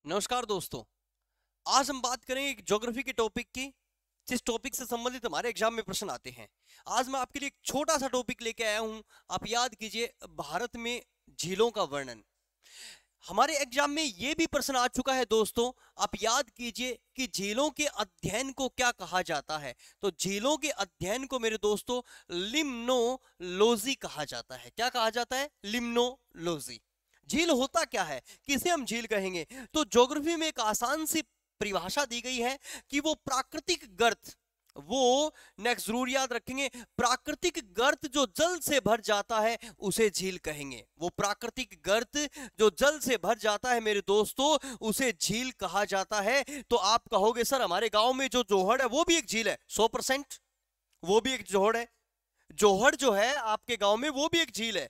नमस्कार दोस्तों। आज हम बात करेंगे एक ज्योग्राफी के टॉपिक की, जिस टॉपिक से संबंधित हमारे एग्जाम में प्रश्न आते हैं। आज मैं आपके लिए एक छोटा सा टॉपिक लेके आया हूं। आप याद कीजिए, भारत में झीलों का वर्णन। हमारे एग्जाम में ये भी प्रश्न आ चुका है दोस्तों। आप याद कीजिए कि झीलों के अध्ययन को क्या कहा जाता है। तो झीलों के अध्ययन को मेरे दोस्तों लिम्नोलॉजी कहा जाता है। क्या कहा जाता है? लिम्नोलॉजी। झील होता क्या है, किसे हम झील कहेंगे? तो ज्योग्राफी में एक आसान सी परिभाषा दी गई है कि वो प्राकृतिक गर्त, वो नेक्स्ट जरूर याद रखेंगे, प्राकृतिक गर्त जो जल से भर जाता है उसे झील कहेंगे। वो प्राकृतिक गर्त जो जल से भर जाता है मेरे दोस्तों, उसे झील कहा जाता है। तो आप कहोगे सर हमारे गांव में जो जोहड़ है वो भी एक झील है। 100% वो भी एक जोहड़ है। जोहड़ जो है आपके गांव में वो भी एक झील है,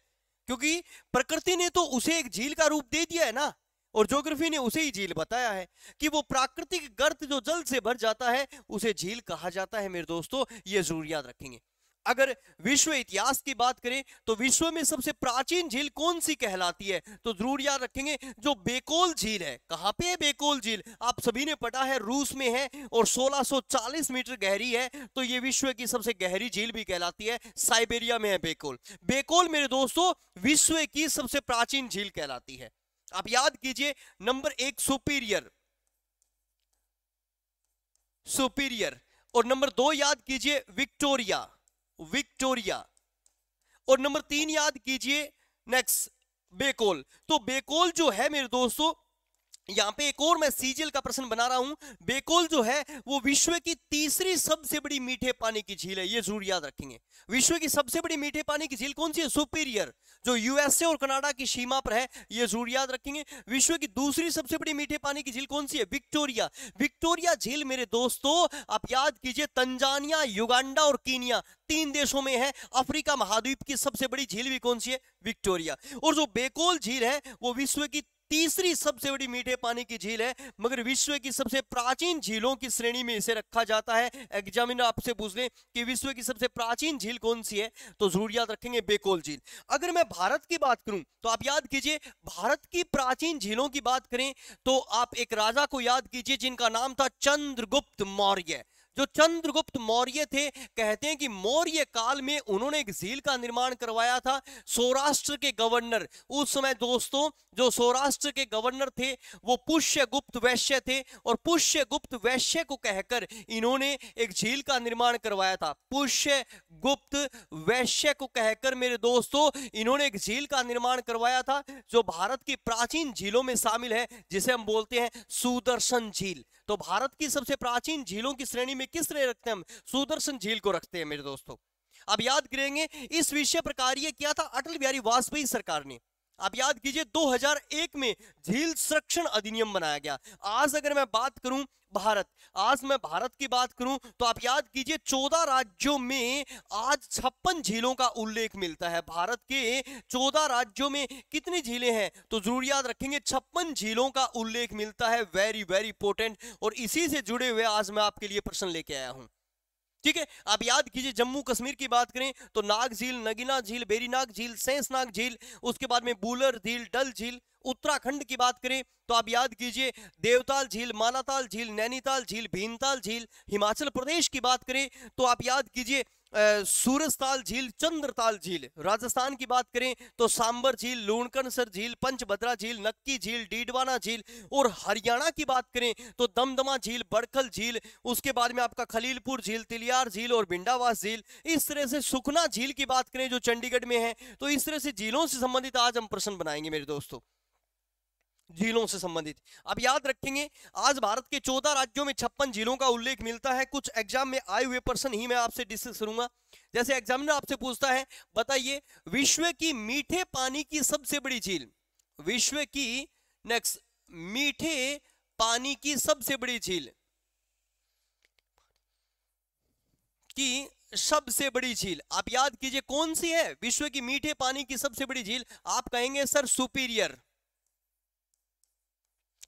क्योंकि प्रकृति ने तो उसे एक झील का रूप दे दिया है ना, और ज्योग्राफी ने उसे ही झील बताया है कि वो प्राकृतिक गर्त जो जल से भर जाता है उसे झील कहा जाता है मेरे दोस्तों। ये जरूर याद रखेंगे। अगर विश्व इतिहास की बात करें तो विश्व में सबसे प्राचीन झील कौन सी कहलाती है? तो जरूर याद रखेंगे, जो बेकोल झील है। कहां पे है बेकोल झील? आप सभी ने पढ़ा है, रूस में है और 1640 मीटर गहरी है। तो ये विश्व की सबसे गहरी झील भी कहलाती है। साइबेरिया में है बेकोल। बेकोल मेरे दोस्तों विश्व की सबसे प्राचीन झील कहलाती है। आप याद कीजिए, नंबर 1 सुपीरियर, सुपीरियर। और नंबर 2 याद कीजिए विक्टोरिया, विक्टोरिया। और नंबर 3 याद कीजिए नेक्स्ट बेकोल। तो बेकोल जो है मेरे दोस्तों, यहां पे एक और मैं सीजीएल का प्रश्न बना रहा हूं। बेकोल जो है वो विश्व की तीसरी सबसे बड़ी मीठे पानी की झील है। ये जरूर याद रखेंगे। विश्व की सबसे बड़ी मीठे पानी की झील कौन सी है? सुपीरियर, जो यूएसए और कनाडा की सीमा पर है। ये जरूर याद रखेंगे। विश्व की दूसरी सबसे बड़ी मीठे पानी की झील कौन सी है? विक्टोरिया। विक्टोरिया झील मेरे दोस्तों आप याद कीजिए, तंजानिया, युगांडा और कीनिया 3 देशों में है। अफ्रीका महाद्वीप की सबसे बड़ी झील भी कौन सी है? विक्टोरिया। और जो बेकोल झील है वो विश्व की तीसरी सबसे बड़ी मीठे पानी की झील है, मगर विश्व की सबसे प्राचीन झीलों की श्रेणी में इसे रखा जाता है। एग्जामिनर आपसे पूछ ले कि विश्व की सबसे प्राचीन झील कौन सी है, तो जरूर याद रखेंगे बेकोल झील। अगर मैं भारत की बात करूं तो आप याद कीजिए, भारत की प्राचीन झीलों की बात करें तो आप एक राजा को याद कीजिए जिनका नाम था चंद्रगुप्त मौर्य। जो चंद्रगुप्त मौर्य थे, कहते हैं कि मौर्य काल में उन्होंने एक झील का निर्माण करवाया था। सौराष्ट्र के गवर्नर, उस समय दोस्तों जो सौराष्ट्र के गवर्नर थे वो पुष्यगुप्त वैश्य थे, और पुष्यगुप्त वैश्य को कहकर इन्होंने एक झील का निर्माण करवाया था। पुष्यगुप्त वैश्य को कहकर मेरे दोस्तों इन्होंने एक झील का निर्माण करवाया था, जो भारत की प्राचीन झीलों में शामिल है, जिसे हम बोलते हैं सुदर्शन झील। तो भारत की सबसे प्राचीन झीलों की श्रेणी में किस तरह रखते हैं हम? सुदर्शन झील को रखते हैं मेरे दोस्तों। अब याद करेंगे, इस विषय पर कार्य किया था अटल बिहारी वाजपेयी सरकार ने। आप याद कीजिए 2001 में झील संरक्षण अधिनियम बनाया गया। आज अगर मैं बात करूं आज मैं भारत की बात करूं तो आप याद कीजिए 14 राज्यों में आज 56 झीलों का उल्लेख मिलता है। भारत के 14 राज्यों में कितनी झीलें हैं? तो जरूर याद रखेंगे 56 झीलों का उल्लेख मिलता है। Very very important. और इसी से जुड़े हुए आज मैं आपके लिए प्रश्न लेके आया हूं। ठीक है, आप याद कीजिए जम्मू कश्मीर की बात करें तो नाग झील, नगीना झील, बेरीनाग झील, शेषनाग झील, उसके बाद में बूलर झील, डल झील। उत्तराखंड की बात करें तो आप याद कीजिए देवताल झील, मानाताल झील, नैनीताल झील, भीमताल झील। हिमाचल प्रदेश की बात करें तो आप याद कीजिए सूरजताल झील, चंद्रताल झील। राजस्थान की बात करें तो सांबर झील, लूणकरसर झील, पंचभद्रा झील, नक्की झील, डीडवाना झील। और हरियाणा की बात करें तो दमदमा झील, बड़खल झील, उसके बाद में आपका खलीलपुर झील, तिलियार झील और भिंडावास झील। इस तरह से सुखना झील की बात करें जो चंडीगढ़ में है। तो इस तरह से झीलों से संबंधित आज हम प्रश्न बनाएंगे मेरे दोस्तों, झीलों से संबंधित। अब याद रखेंगे आज भारत के 14 राज्यों में 56 झीलों का उल्लेख मिलता है। कुछ एग्जाम में आए हुए प्रश्न ही मैं आपसे डिस्कस करूंगा। जैसे एग्जामिनर आपसे पूछता है, बताइए विश्व की मीठे पानी की सबसे बड़ी झील, विश्व की नेक्स्ट मीठे पानी की सबसे बड़ी झील की सबसे बड़ी झील आप याद कीजिए कौन सी है? विश्व की मीठे पानी की सबसे बड़ी झील आप कहेंगे सर सुपीरियर,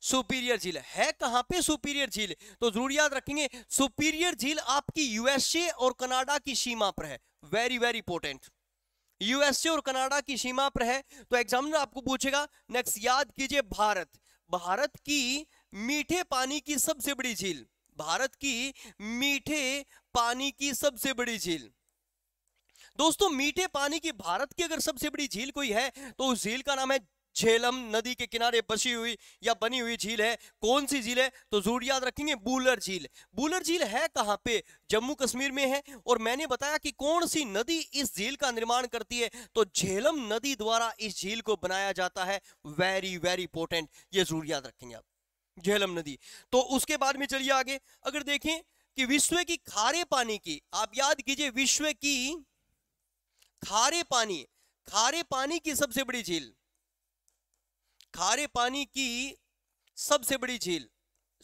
सुपीरियर झील है। कहां पे सुपीरियर झील? तो जरूर याद रखेंगे सुपीरियर झील आपकी यूएसए और कनाडा की सीमा पर है। Very very important. यूएसए और कनाडा की सीमा पर है। तो एग्जामिनर आपको पूछेगा नेक्स्ट, याद कीजिए भारत, भारत की मीठे पानी की सबसे बड़ी झील, भारत की मीठे पानी की सबसे बड़ी झील। दोस्तों मीठे पानी की भारत की अगर सबसे बड़ी झील कोई है तो उस झील का नाम है झेलम नदी के किनारे बसी हुई या बनी हुई झील है। कौन सी झील है? तो जरूर याद रखेंगे बूलर झील। बूलर झील है कहां पे? जम्मू कश्मीर में है। और मैंने बताया कि कौन सी नदी इस झील का निर्माण करती है, तो झेलम नदी द्वारा इस झील को बनाया जाता है। वेरी वेरी इंपॉर्टेंट, ये जरूर याद रखेंगे आप, झेलम नदी। तो उसके बाद में चलिए आगे, अगर देखें कि विश्व की खारे पानी की, आप याद कीजिए विश्व की खारे पानी की सबसे बड़ी झील, खारे पानी की सबसे बड़ी झील,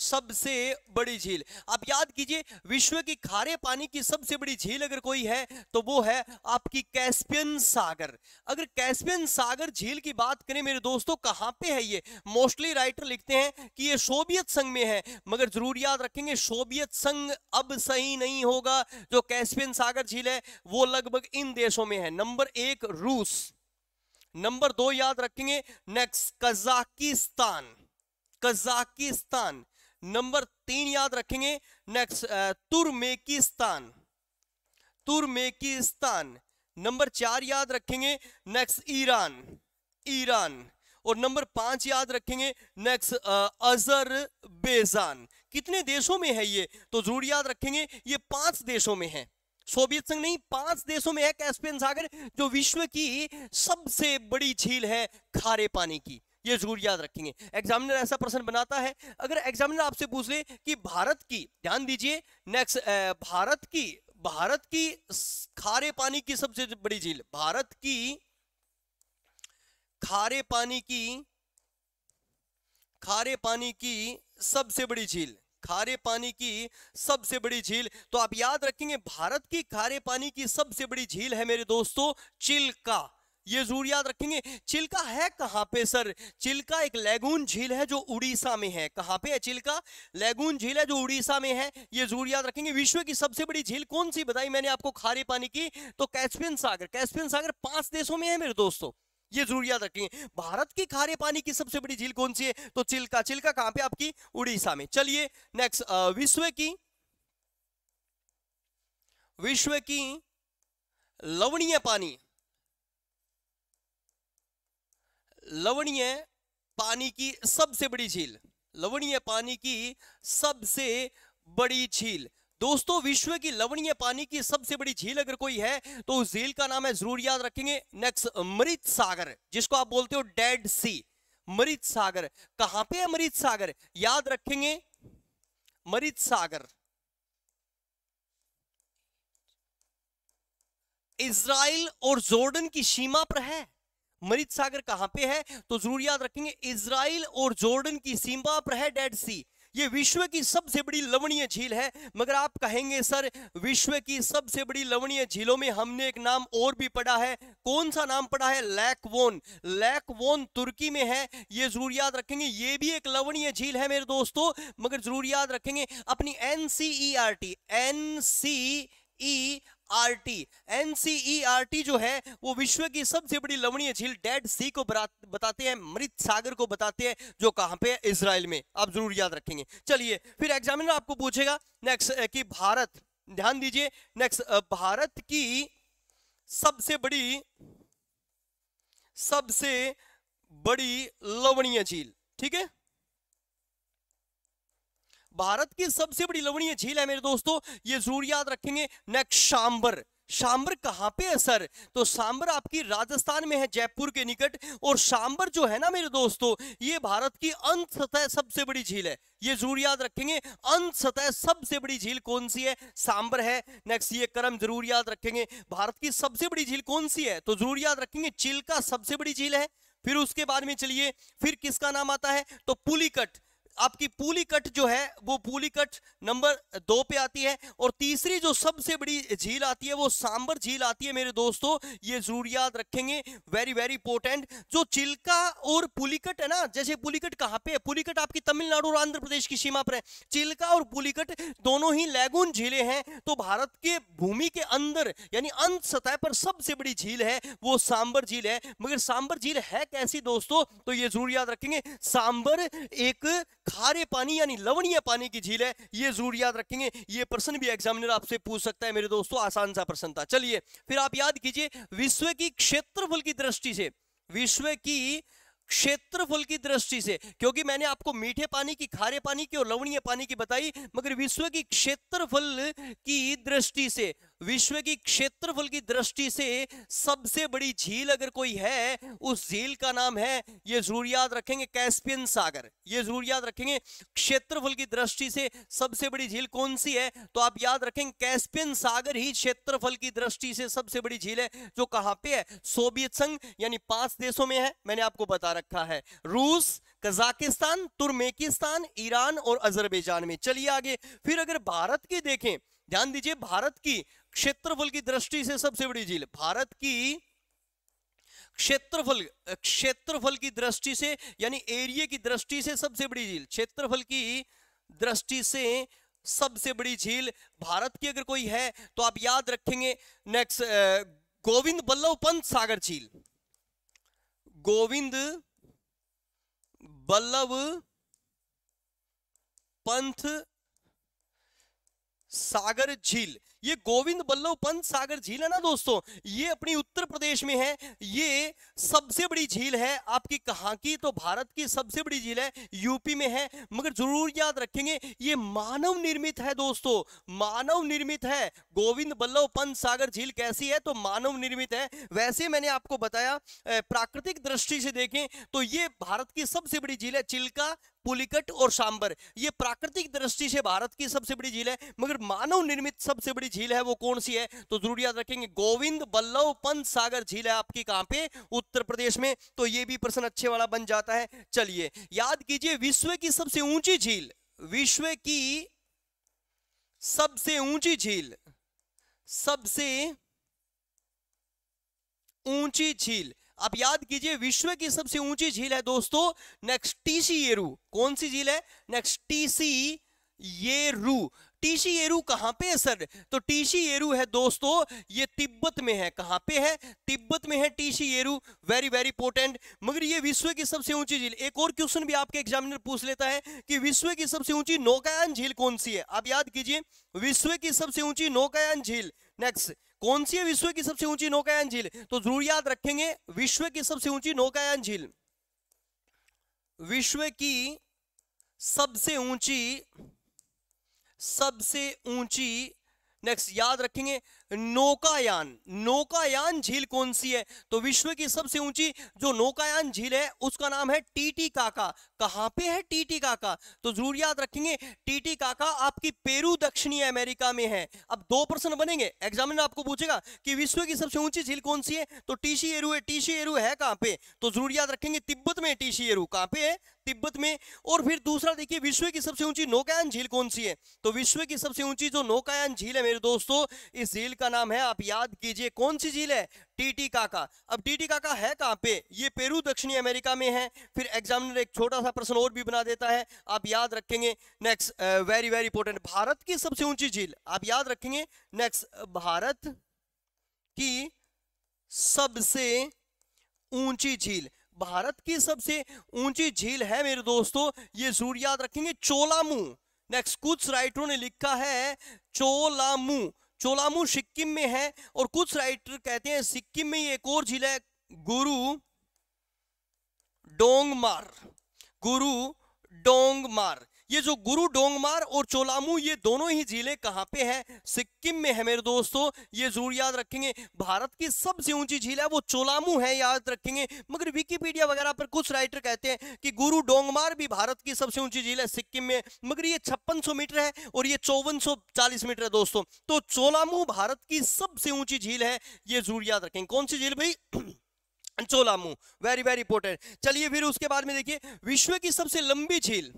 सबसे बड़ी झील आप याद कीजिए, विश्व की खारे पानी की सबसे बड़ी झील अगर कोई है तो वो है आपकी कैस्पियन सागर। अगर कैस्पियन सागर झील की बात करें मेरे दोस्तों, कहां पे है ये? मोस्टली राइटर लिखते हैं कि ये सोवियत संघ में है, मगर जरूर याद रखेंगे सोवियत संघ अब सही नहीं होगा। जो कैस्पियन सागर झील है वो लगभग इन देशों में है। नंबर 1 रूस, नंबर 2 याद रखेंगे नेक्स्ट कजाकिस्तान, कजाकिस्तान। नंबर 3 याद रखेंगे नेक्स्ट तुर्कमेनिस्तान, तुर्कमेनिस्तान। नंबर 4 याद रखेंगे नेक्स्ट ईरान, ईरान। और नंबर 5 याद रखेंगे नेक्स्ट अजरबैजान। कितने देशों में है ये? तो जरूर याद रखेंगे ये 5 देशों में है, सोवियत संघ नहीं, 5 देशों में है कैस्पियन सागर, जो विश्व की सबसे बड़ी झील है खारे पानी की। ये जरूर याद रखेंगे। एग्जामिनर ऐसा प्रश्न बनाता है, अगर एग्जामिनर आपसे पूछ ले कि भारत की, ध्यान दीजिए नेक्स्ट, भारत की खारे पानी की सबसे बड़ी झील, भारत की खारे पानी की सबसे बड़ी झील, खारे पानी की सबसे बड़ी झील, तो आप याद रखेंगे भारत की खारे पानी की सबसे बड़ी झील है मेरे दोस्तों चिल्का। ये जरूर याद रखेंगे। चिल्का है कहां पे सर? चिल्का एक लैगून झील है जो उड़ीसा में है। कहां पे है चिल्का? लैगून झील है जो उड़ीसा में है। ये जरूर याद रखेंगे। विश्व की सबसे बड़ी झील कौन सी बताई मैंने आपको खारे पानी की? तो कैस्पियन सागर। कैस्पियन सागर 5 देशों में है मेरे दोस्तों, ये जरूर याद रखेंगे। भारत की खारे पानी की सबसे बड़ी झील कौन सी है? तो चिल्का। चिल्का कहां पे? आपकी उड़ीसा में। चलिए नेक्स्ट, विश्व की लवणीय पानी, लवणीय पानी की सबसे बड़ी झील, लवणीय पानी की सबसे बड़ी झील। दोस्तों विश्व की लवणीय पानी की सबसे बड़ी झील अगर कोई है तो उस झील का नाम है, जरूर याद रखेंगे नेक्स्ट, मृत सागर, जिसको आप बोलते हो डेड सी। मृत सागर कहां पे है? मृत सागर याद रखेंगे, मृत सागर इजराइल और जॉर्डन की सीमा पर है। मृत सागर कहां पे है? तो जरूर याद रखेंगे इजराइल और जॉर्डन की सीमा पर है डेड सी। ये विश्व की सबसे बड़ी लवणीय झील है। मगर आप कहेंगे सर विश्व की सबसे बड़ी लवणीय झीलों में हमने एक नाम और भी पढ़ा है, कौन सा नाम पढ़ा है? लैक वोन। लैक वोन तुर्की में है, ये जरूर याद रखेंगे। ये भी एक लवणीय झील है मेरे दोस्तों, मगर जरूर याद रखेंगे अपनी NCERT, NCERT जो है वो विश्व की सबसे बड़ी लवणीय झील डेड सी को बताते हैं, मृत सागर को बताते हैं, जो कहां पे है? इजराइल में। आप जरूर याद रखेंगे। चलिए फिर एग्जामिनर आपको पूछेगा नेक्स्ट कि भारत, ध्यान दीजिए नेक्स्ट, भारत की सबसे बड़ी लवणीय झील, ठीक है? भारत की सबसे बड़ी लवणीय झील है मेरे दोस्तों, ये जरूर याद रखेंगे नेक्स्ट, सांबर। सांबर कहां पे है सर? तो सांबर आपकी राजस्थान में है, जयपुर के निकट। और सांबर जो है ना मेरे दोस्तों, ये भारत की अंत सतह सबसे बड़ी झील है। ये जरूर याद रखेंगे, अंत सतह सबसे बड़ी झील कौन सी है? सांबर है। नेक्स्ट ये क्रम जरूर याद रखेंगे। भारत की सबसे बड़ी झील कौन सी है? तो जरूर याद रखेंगे चिल्का सबसे बड़ी झील है। फिर उसके बाद में चलिए फिर किसका नाम आता है? तो पुलिकट। आपकी पुलिकट जो है वो पुलिकट नंबर 2 पे आती है। और तीसरी जो सबसे बड़ी झील आती है वो सांबर झील आती है मेरे दोस्तों, ये जरूर याद रखेंगे। Very very important. जो चिल्का और पुलिकट है ना, जैसे पुलिकट कहां पे है? पुलिकट आपकी तमिलनाडु और आंध्र प्रदेश की सीमा पर है। चिल्का और पुलिकट दोनों ही लैगून झीलें हैं। तो भारत के भूमि के अंदर यानी अंत सतह पर सबसे बड़ी झील है वो सांबर झील है। मगर सांबर झील है कैसी दोस्तों? तो ये जरूर याद रखेंगे, सांबर एक खारे पानी यानी लवणीय पानी की झील है, ये जरूर याद रखेंगे। ये प्रश्न भी एग्जामिनर आपसे पूछ सकता है मेरे दोस्तों, आसान सा प्रश्न था। चलिए फिर आप याद कीजिए, विश्व की क्षेत्रफल की दृष्टि से, विश्व की क्षेत्रफल की दृष्टि से, क्योंकि मैंने आपको मीठे पानी की, खारे पानी की और लवणीय पानी की बताई, मगर विश्व की क्षेत्रफल की दृष्टि से, विश्व की क्षेत्रफल की दृष्टि से सबसे बड़ी झील अगर कोई है, उस झील का नाम है, ये जरूर याद रखेंगे, कैस्पियन सागर। ये जरूर याद रखेंगे, क्षेत्रफल की दृष्टि से सबसे बड़ी झील कौन सी है, तो आप याद रखेंगे कैस्पियन सागर ही क्षेत्रफल की दृष्टि से सबसे बड़ी झील है, जो कहां पे है, सोवियत संघ यानी 5 देशों में है, मैंने आपको बता रखा है, रूस, कजाकिस्तान, तुर्कमेनिस्तान, ईरान और अजरबैजान में। चलिए आगे, फिर अगर भारत की देखें, ध्यान दीजिए, भारत की क्षेत्रफल की दृष्टि से सबसे बड़ी झील, भारत की क्षेत्रफल की दृष्टि से यानी एरिया की दृष्टि से सबसे बड़ी झील, क्षेत्रफल की दृष्टि से सबसे बड़ी झील भारत की अगर कोई है तो आप याद रखेंगे, नेक्स्ट गोविंद बल्लभ पंत सागर झील, गोविंद बल्लभ पंत सागर झील। ये गोविंद बल्लभ पंत सागर झील है ना दोस्तों, ये अपनी उत्तर प्रदेश में है, ये सबसे बड़ी झील है आपकी कहां की, तो भारत की सबसे बड़ी झील है, यूपी में है। मगर जरूर याद रखेंगे ये मानव निर्मित है दोस्तों, मानव निर्मित है। गोविंद बल्लभ पंत सागर झील कैसी है, तो मानव निर्मित है। वैसे मैंने आपको बताया प्राकृतिक दृष्टि से देखें तो ये भारत की सबसे बड़ी झील है, चिल्का, पुलिकट और सांबर, ये प्राकृतिक दृष्टि से भारत की सबसे बड़ी झील है। मगर मानव निर्मित सबसे बड़ी झील है वो कौन सी है, तो जरूर याद रखेंगे गोविंद बल्लभ पंत सागर झील है आपकी कहां पे, उत्तर प्रदेश में। तो ये भी प्रश्न अच्छे वाला बन जाता है। चलिए याद कीजिए, विश्व की सबसे ऊंची झील, विश्व की सबसे ऊंची झील, सबसे ऊंची झील, आप याद कीजिए विश्व की सबसे ऊंची झील है दोस्तों नेक्स्ट टीसीएरू। कौन सी झील है, नेक्स्ट टीसीएरू। टीसीएरू कहां पे है सर, तो टीसीएरू है दोस्तों ये तिब्बत में है, कहां पे है, तिब्बत में है टीसीएरू, वेरी वेरी इंपॉर्टेंट। मगर ये विश्व की सबसे ऊंची झील, एक और क्वेश्चन भी आपके एग्जामिनर पूछ लेता है कि विश्व की सबसे ऊंची नौकायान झील कौन सी है। आप याद कीजिए विश्व की सबसे ऊंची नौकायान झील, नेक्स्ट कौन सी है विश्व की सबसे ऊंची नौकायान झील, तो जरूर याद रखेंगे विश्व की सबसे ऊंची नौकायान झील, विश्व की सबसे ऊंची नेक्स्ट याद रखेंगे नौकायान, नौकायान झील कौन सी है, तो विश्व की सबसे ऊंची जो नौकायान झील है उसका नाम है टीटीकाका। कहां पे है टीटीकाका, तो जरूर याद रखेंगे टीटीकाका आपकी पेरू दक्षिणी अमेरिका में है। अब 2 प्रश्न बनेंगे, एग्जामिनर आपको पूछेगा कि विश्व की सबसे ऊंची झील कौन सी है, तो टीसीएरू है, टीसीएरू है कहां पे, तो जरूर याद रखेंगे तिब्बत में, टीसीएरू कहां पे है, तिब्बत में। और फिर दूसरा देखिए विश्व की सबसे ऊंची नौकायान झील कौन सी है, तो विश्व की सबसे ऊंची जो नौकायान झील है मेरे दोस्तों, इस झील का नाम है, आप याद कीजिए कौन सी झील है, टीटीकाका। अब टीटीकाका है कहां पे, ये पेरू दक्षिणी अमेरिका में है। फिर एग्जामिनर एक छोटा सा प्रश्न और भी बना देता है, आप याद रखेंगे next very very important, Bharat की सबसे ऊंची झील, आप याद रखेंगे नेक्स्ट भारत की सबसे ऊंची झील, भारत की सबसे ऊंची झील है मेरे दोस्तों, ये जरूर याद रखेंगे चोलामू। नेक्स्ट कुछ राइटरों ने लिखा है चोलामू, चोलामू सिक्किम में है, और कुछ राइटर कहते हैं सिक्किम में एक और झील है गुरु डोंगमार, गुरु डोंगमार। ये जो गुरु डोंगमार और चोलामू ये दोनों ही झीलें कहां पे है, सिक्किम में है मेरे दोस्तों, ये जरूर याद रखेंगे। भारत की सबसे ऊंची झील है वो चोलामू है, याद रखेंगे। मगर विकिपीडिया वगैरह पर कुछ राइटर कहते हैं कि गुरु डोंगमार भी भारत की सबसे ऊंची झील है सिक्किम में, मगर ये 5600 मीटर है और ये 5440 मीटर है दोस्तों। तो चोलामू भारत की सबसे ऊंची झील है, ये जरूर याद रखेंगे। कौन सी झील भाई, चोलामू, वेरी वेरी इंपॉर्टेंट। चलिए फिर उसके बाद में देखिए विश्व की सबसे लंबी झील,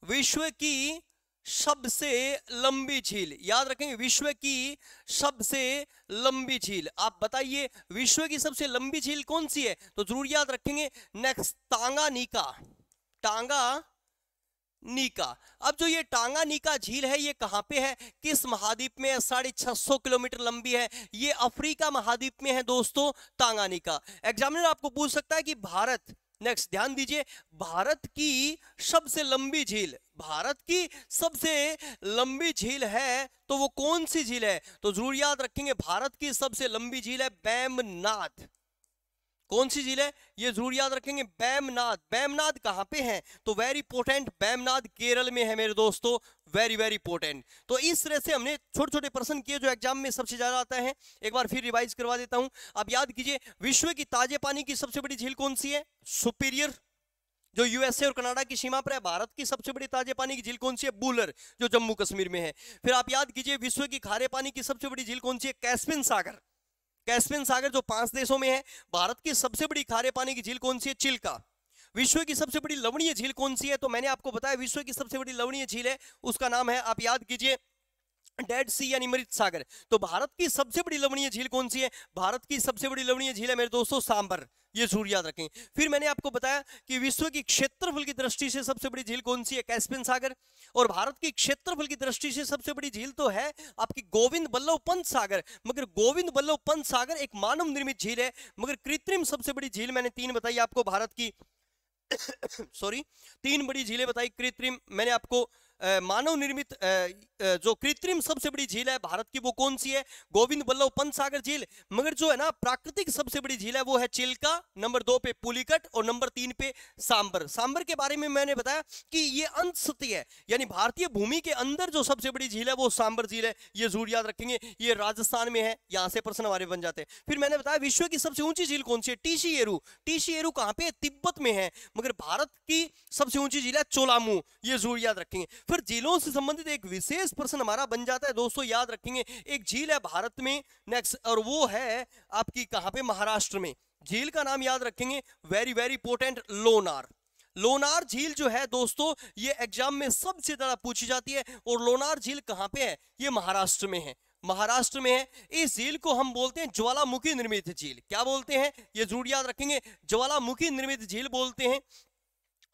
विश्व की सबसे लंबी झील, याद रखेंगे विश्व की सबसे लंबी झील। आप बताइए विश्व की सबसे लंबी झील कौन सी है, तो जरूर याद रखेंगे नेक्स्ट टांगानिका, टांगानिका। अब जो ये टांगानिका झील है ये कहां पे है, किस महाद्वीप में है, 650 किलोमीटर लंबी है, ये अफ्रीका महाद्वीप में है दोस्तों टांगानिका। एग्जामिनर आपको पूछ सकता है कि भारत नेक्स्ट ध्यान दीजिए, भारत की सबसे लंबी झील, भारत की सबसे लंबी झील है तो वो कौन सी झील है? तो जरूर याद रखेंगे, भारत की सबसे लंबी झील है वेम्बनाथ। कौन सी झील है? ये जरूर याद रखेंगे, वेम्बनाथ। वेम्बनाथ कहां पे है? तो वेरी इंपॉर्टेंट, वेम्बनाथ केरल में है मेरे दोस्तों, वेरी वेरी इंपॉर्टेंट। तो इस तरह से हमने छोटे छोटे प्रश्न किए जो एग्जाम में सबसे ज्यादा आता है। एक बार फिर रिवाइज करवा देता हूं। आप याद कीजिए, विश्व की ताजे पानी की सबसे बड़ी झील कौन सी है? सुपीरियर, जो यूएसए और कनाडा की सीमा पर है। भारत की सबसे बड़ी ताजे पानी की झील कौन सी है? बुलर, जो जम्मू कश्मीर में है। फिर आप याद कीजिए, विश्व की खारे पानी की सबसे बड़ी झील कौन सी है? कैस्पियन सागर, कैस्पियन सागर जो 5 देशों में है। भारत की सबसे बड़ी खारे पानी की झील कौन सी है? चिल्का। विश्व की सबसे बड़ी लवणीय झील कौन सी है? तो मैंने आपको बताया विश्व की सबसे बड़ी लवणीय झील है, उसका नाम है, आप याद कीजिए, डेड सी यानी मृत सागर। तो भारत की सबसे बड़ी लवणीय झील कौन सी है? भारत की सबसे बड़ी लवणीय झील है मेरे दोस्तों सांबर, ये जरूर याद रखें। फिर मैंने आपको बताया कि विश्व की क्षेत्रफल की दृष्टि से सबसे बड़ी झील कौन सी है? कैस्पियन सागर। और भारत की क्षेत्रफल की दृष्टि से सबसे बड़ी झील तो है आपकी गोविंद बल्लभ पंत सागर, मगर गोविंद बल्लभ पंत सागर एक मानव निर्मित झील है। मगर कृत्रिम सबसे बड़ी झील मैंने 3 बताई आपको भारत की सॉरी 3 बड़ी झीलें बताई कृत्रिम मैंने आपको। मानव निर्मित जो कृत्रिम सबसे बड़ी झील है भारत की वो कौन सी है? गोविंद बल्लभ पंत सागर झील। मगर जो है ना प्राकृतिक सबसे बड़ी झील है वो है चिल्का, नंबर 2 पे पुलिकट और नंबर 3 पे सांबर। सांबर के बारे में मैंने बताया कि ये अंतसतही है, यानी भारतीय भूमि के अंदर जो सबसे बड़ी झील है वो सांबर झील है, ये जरूर याद रखेंगे। ये राजस्थान में है, यहां से प्रश्न हमारे बन जाते हैं। फिर मैंने बताया विश्व की सबसे ऊंची झील कौन सी है? टीशीएरू। टीशीएरू कहां पे है? तिब्बत में है। मगर भारत की सबसे ऊंची झील है चोलामू, ये जरूर याद रखेंगे। फिर झीलों से संबंधित एक विशेष प्रश्न हमारा बन जाता है दोस्तों, याद रखेंगे। एक झील है भारत में नेक्स्ट, और वो है आपकी कहां पे? महाराष्ट्र में। झील का नाम याद रखेंगे, very very important, Lonar. Lonar झील जो है दोस्तों ये एग्जाम में सबसे ज्यादा पूछी जाती है। और लोनार झील कहां पे है? ये महाराष्ट्र में है, महाराष्ट्र में है। इस झील को हम बोलते हैं ज्वालामुखी निर्मित झील। क्या बोलते हैं? ये जरूर याद रखेंगे, ज्वालामुखी निर्मित झील बोलते हैं।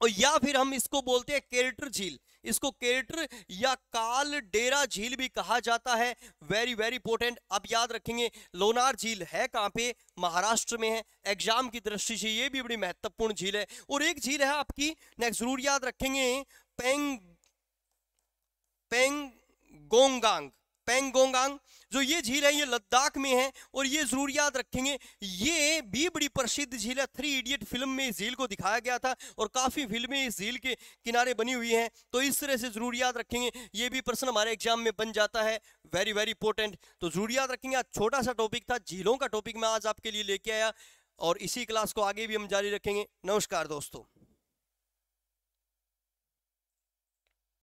और या फिर हम इसको बोलते हैं केरेटर झील, इसको केरेटर या कालडेरा झील भी कहा जाता है, वेरी वेरी इंपॉर्टेंट। आप याद रखेंगे लोनार झील है कहां पे? महाराष्ट्र में है। एग्जाम की दृष्टि से ये भी बड़ी महत्वपूर्ण झील है। और एक झील है आपकी नेक्स्ट जरूर याद रखेंगे, पेंगोंगांग। पेंगोंगांग जो ये झील है ये लद्दाख में है। और ये जरूर याद रखेंगे ये भी बड़ी प्रसिद्ध झील है। 3 इडियट फिल्म में इस झील को दिखाया गया था और काफी फिल्में इस झील के किनारे बनी हुई हैं। तो इस तरह से जरूर याद रखेंगे, ये भी प्रश्न हमारे एग्जाम में बन जाता है, वेरी वेरी इंपॉर्टेंट। तो जरूर याद रखेंगे, आज छोटा सा टॉपिक था, झीलों का टॉपिक मैं आज आपके लिए लेके आया और इसी क्लास को आगे भी हम जारी रखेंगे। नमस्कार दोस्तों।